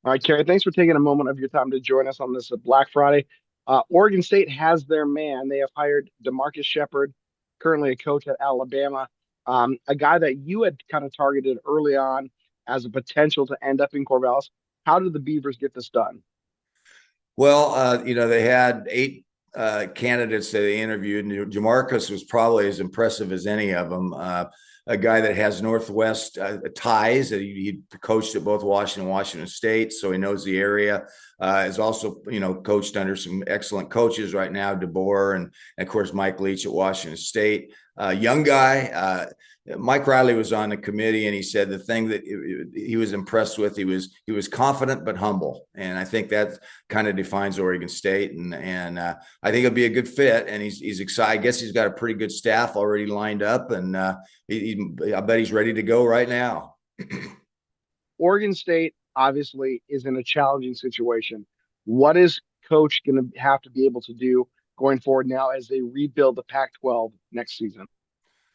All right, Kerry, thanks for taking a moment of your time to join us on this Black Friday. Oregon State has their man. They have hired JaMarcus Shephard, currently a coach at Alabama, a guy that you had kind of targeted early on as a potential to end up in Corvallis. How did the Beavers get this done? Well, they had eight candidates that they interviewed, and JaMarcus was probably as impressive as any of them. A guy that has Northwest ties. He coached at both Washington and Washington State, so he knows the area. Is also, coached under some excellent coaches right now, DeBoer and of course Mike Leach at Washington State. Young guy. Mike Riley was on the committee, and he said the thing that he was impressed with, he was confident but humble, and I think that kind of defines Oregon State, and I think it'll be a good fit. And he's excited. I guess he's got a pretty good staff already lined up, and I bet he's ready to go right now. Oregon State obviously is in a challenging situation. What is Coach going to have to be able to do going forward now as they rebuild the Pac-12 next season?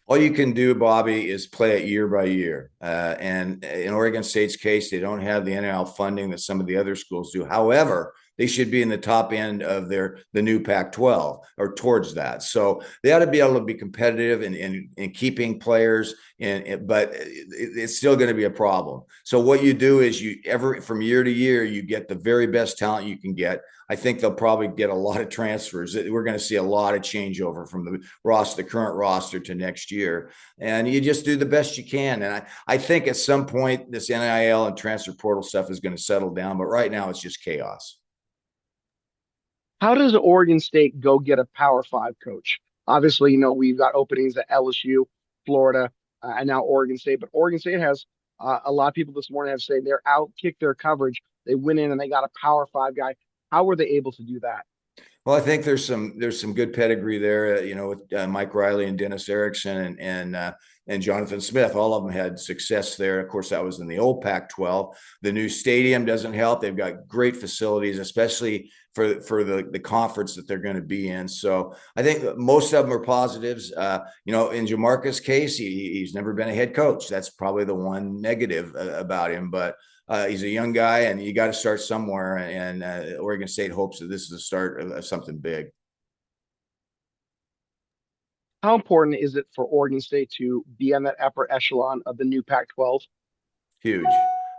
All you can do, Bobby, is play it year by year. And in Oregon State's case, they don't have the NIL funding that some of the other schools do. However, they should be in the top end of the new Pac-12 or towards that. So they ought to be able to be competitive in keeping players, but it's still going to be a problem. So what you do is from year to year, you get the very best talent you can get. I think they'll probably get a lot of transfers. We're going to see a lot of changeover from the current roster to next year. And you just do the best you can. And I think at some point this NIL and transfer portal stuff is going to settle down. But right now it's just chaos. How does Oregon State go get a Power Five coach? Obviously, we've got openings at LSU, Florida, and now Oregon State. But Oregon State has a lot of people this morning have said they're outkicked their coverage. They went in and they got a Power Five guy. How were they able to do that? Well, I think there's some good pedigree there, with Mike Riley and Dennis Erickson and Jonathan Smith. All of them had success there. Of course, that was in the old Pac-12. The new stadium doesn't help. They've got great facilities, especially for the conference that they're going to be in. So I think most of them are positives. In JaMarcus' case, he's never been a head coach. That's probably the one negative about him, but he's a young guy, and you got to start somewhere. And Oregon State hopes that this is the start of something big. How important is it for Oregon State to be on that upper echelon of the new Pac-12? Huge.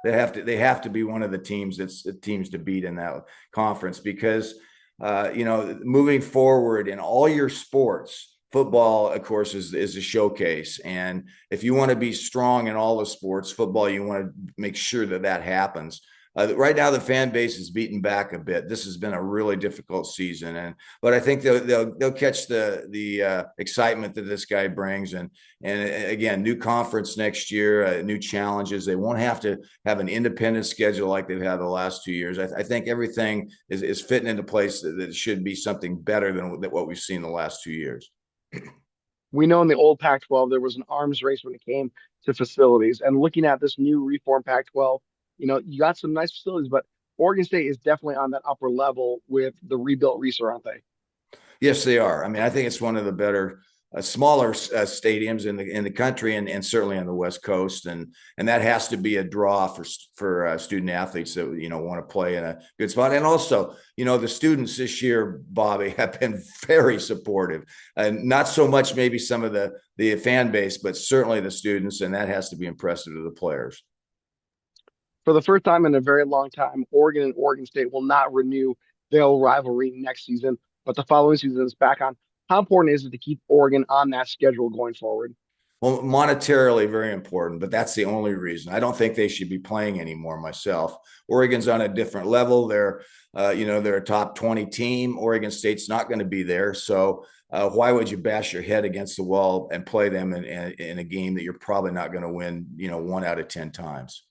They have to be one of the teams to beat in that conference because moving forward in all your sports, football, of course, is a showcase. And if you want to be strong in all the sports, football, you want to make sure that happens. Right now, the fan base is beaten back a bit. This has been a really difficult season, but I think they'll catch the excitement that this guy brings, and again, new conference next year, new challenges. They won't have to have an independent schedule like they've had the last 2 years. I think everything is fitting into place that should be something better than what we've seen the last 2 years. We know in the old Pac-12 there was an arms race when it came to facilities, and looking at this new reformed Pac-12, you got some nice facilities, but Oregon State is definitely on that upper level with the rebuilt Reser, aren't they? Yes, they are. I mean, I think it's one of the better, smaller stadiums in the country, and certainly on the West Coast, and that has to be a draw for student athletes that want to play in a good spot. And also, the students this year, Bobby, have been very supportive, and not so much maybe some of the fan base, but certainly the students, and that has to be impressive to the players. For the first time in a very long time, Oregon and Oregon State will not renew their rivalry next season, but the following season is back on. How important is it to keep Oregon on that schedule going forward? Well, monetarily, very important, but that's the only reason. I don't think they should be playing anymore myself. Oregon's on a different level. They're a top 20 team. Oregon State's not going to be there. So why would you bash your head against the wall and play them in a game that you're probably not going to win, 1 out of 10 times?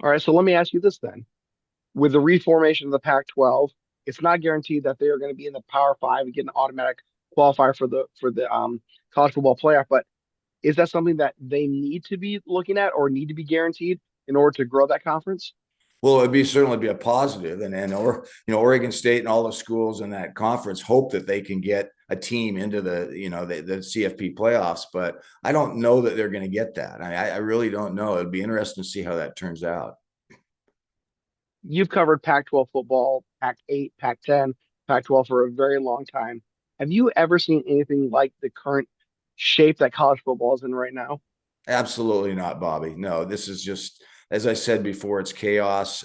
All right, so let me ask you this then. With the reformation of the Pac-12, it's not guaranteed that they are going to be in the Power Five and get an automatic qualifier for the college football playoff. But is that something that they need to be looking at or need to be guaranteed in order to grow that conference? Well, it'd certainly be a positive, Oregon State and all the schools in that conference hope that they can get a team into the CFP playoffs, but I don't know that they're going to get that. I really don't know. It'd be interesting to see how that turns out. You've covered Pac-12 football, Pac-8, Pac-10, Pac-12 for a very long time. Have you ever seen anything like the current shape that college football is in right now? Absolutely not, Bobby. No, this is just, as I said before, it's chaos.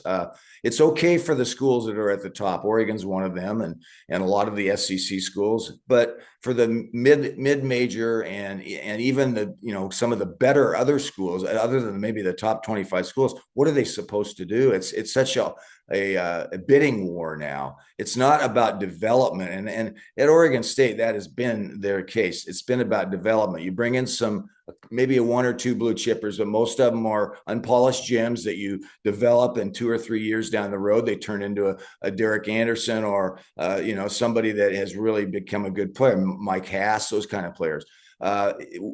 It's okay for the schools that are at the top. Oregon's one of them, and a lot of the SEC schools. But for the mid major and even the some of the better other schools, other than maybe the top 25 schools, what are they supposed to do? It's such a bidding war now. It's not about development, and at Oregon State that has been their case. It's been about development. You bring in some maybe a one or two blue chippers, but most of them are unpolished gems that you develop, and 2 or 3 years down the road, they turn into a Derek Anderson or somebody that has really become a good player, Mike Hass, those kind of players.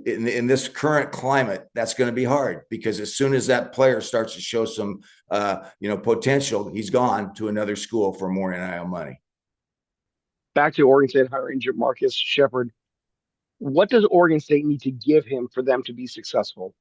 In this current climate, that's going to be hard because as soon as that player starts to show some potential, he's gone to another school for more NIL money. Back to Oregon State hiring JaMarcus Shephard. What does Oregon State need to give him for them to be successful?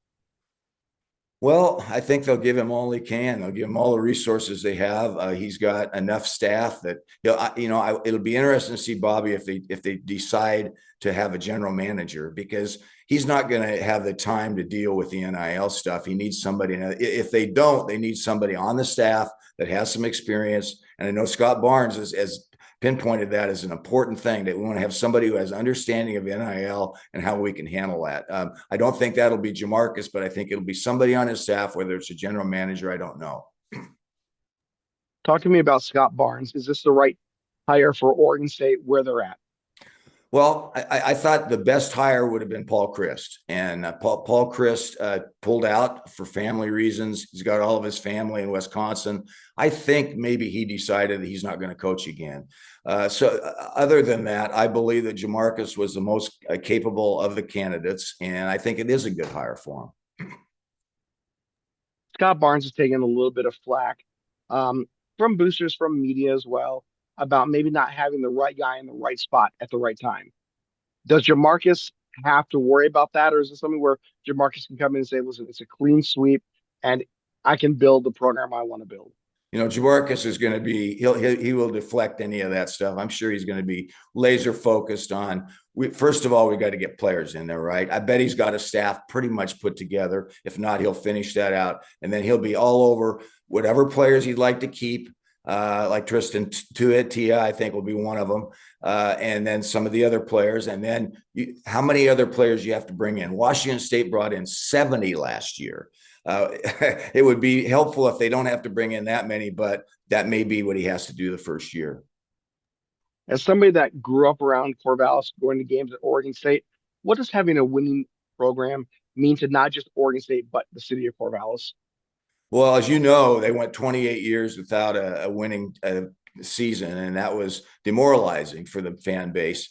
Well, I think they'll give him all he can. They'll give him all the resources they have. He's got enough staff that it'll be interesting to see Bobby if they decide to have a general manager, because he's not going to have the time to deal with the NIL stuff. He needs somebody. If they don't, they need somebody on the staff that has some experience. And I know Scott Barnes has pinpointed that as an important thing, that we want to have somebody who has understanding of NIL and how we can handle that. I don't think that'll be JaMarcus, but I think it'll be somebody on his staff, whether it's a general manager, I don't know. Talk to me about Scott Barnes. Is this the right hire for Oregon State where they're at? Well, I thought the best hire would have been Paul Chryst, and Paul Chryst pulled out for family reasons. He's got all of his family in Wisconsin. I think maybe he decided that he's not going to coach again. Other than that, I believe that JaMarcus was the most capable of the candidates, and I think it is a good hire for him. Scott Barnes has taken a little bit of flack from boosters, from media as well, about maybe not having the right guy in the right spot at the right time. Does JaMarcus have to worry about that, or is it something where JaMarcus can come in and say, "Listen, it's a clean sweep, and I can build the program I want to build"? JaMarcus is going to be, he will deflect any of that stuff. I'm sure he's going to be laser focused on, first of all, we got to get players in there, right? I bet he's got a staff pretty much put together. If not, he'll finish that out. And then he'll be all over whatever players he'd like to keep, like Tristan Tia, I think will be one of them. And then some of the other players. And then how many other players you have to bring in? Washington State brought in 70 last year. It would be helpful if they don't have to bring in that many, but that may be what he has to do the first year. As somebody that grew up around Corvallis, going to games at Oregon State, what does having a winning program mean to not just Oregon State, but the city of Corvallis? Well, as you know, they went 28 years without a winning season, and that was demoralizing for the fan base.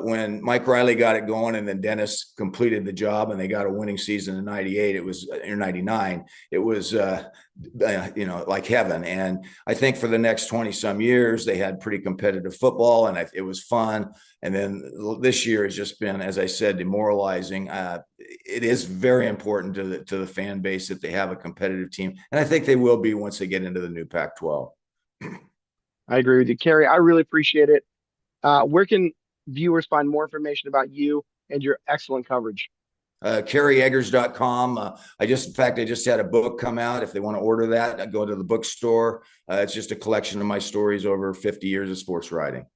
When Mike Riley got it going and then Dennis completed the job and they got a winning season in 98, it was in 99. It was, like heaven. And I think for the next 20 some years, they had pretty competitive football and it was fun. And then this year has just been, as I said, demoralizing. It is very important to the fan base that they have a competitive team. And I think they will be once they get into the new Pac-12. I agree with you, Kerry. I really appreciate it. Where can viewers find more information about you and your excellent coverage? KerryEggers.com. I just had a book come out. If they want to order that, I go to the bookstore. It's just a collection of my stories over 50 years of sports writing.